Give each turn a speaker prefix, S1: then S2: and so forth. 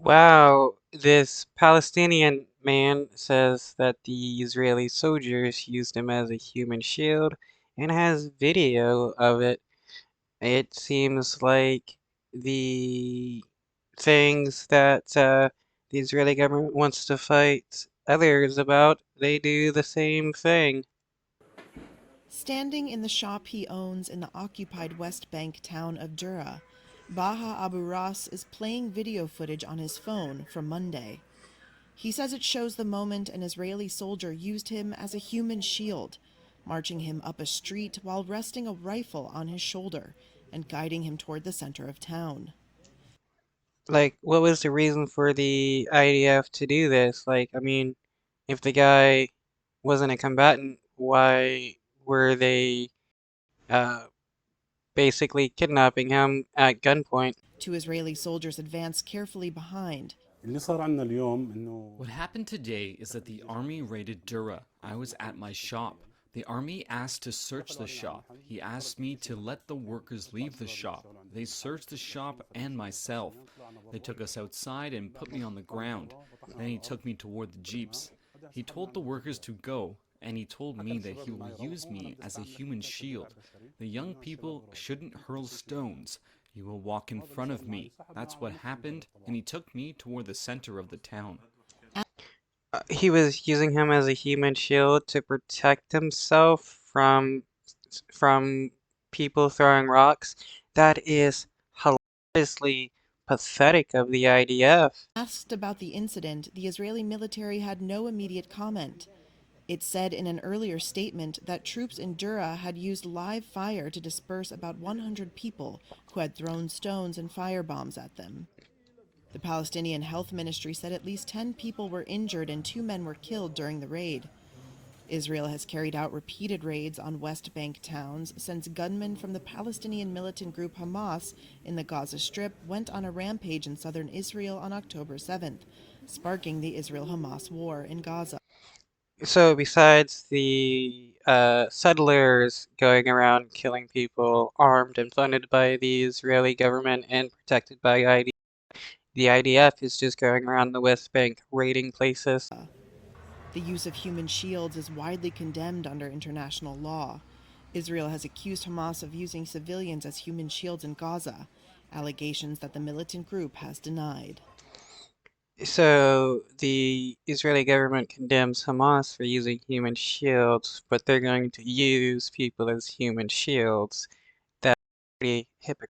S1: Wow, this Palestinian man says that the Israeli soldiers used him as a human shield and has video of it. It seems like the things that the Israeli government wants to fight others about, they do the same thing.
S2: Standing in the shop he owns in the occupied West Bank town of Dura, Baha Abu Ras is playing video footage on his phone from Monday. He says it shows the moment an Israeli soldier used him as a human shield, marching him up a street while resting a rifle on his shoulder and guiding him toward the center of town.
S1: Like, what was the reason for the IDF to do this? Like, I mean, if the guy wasn't a combatant, why were they uh, basically kidnapping him at gunpoint?
S2: Two Israeli soldiers advance carefully behind.
S3: What happened today is that the army raided Dura. I was at my shop. The army asked to search the shop. He asked me to let the workers leave the shop. They searched the shop and myself. They took us outside and put me on the ground. Then he took me toward the jeeps. He told the workers to go, and he told me that he will use me as a human shield. The young people shouldn't hurl stones. You will walk in front of me. That's what happened, and he took me toward the center of the town.
S1: He was using him as a human shield to protect himself from people throwing rocks. That is hilariously pathetic of the IDF.
S2: Asked about the incident, the Israeli military had no immediate comment. It said in an earlier statement that troops in Dura had used live fire to disperse about 100 people who had thrown stones and firebombs at them. The Palestinian Health Ministry said at least 10 people were injured and 2 men were killed during the raid. Israel has carried out repeated raids on West Bank towns since gunmen from the Palestinian militant group Hamas in the Gaza Strip went on a rampage in southern Israel on October 7th, sparking the Israel-Hamas war in Gaza.
S1: So besides the settlers going around killing people armed and funded by the Israeli government and protected by IDF, the IDF is just going around the West Bank raiding places.
S2: The use of human shields is widely condemned under international law. Israel has accused Hamas of using civilians as human shields in Gaza, allegations that the militant group has denied.
S1: So the Israeli government condemns Hamas for using human shields, but they're going to use people as human shields. That's pretty hypocritical.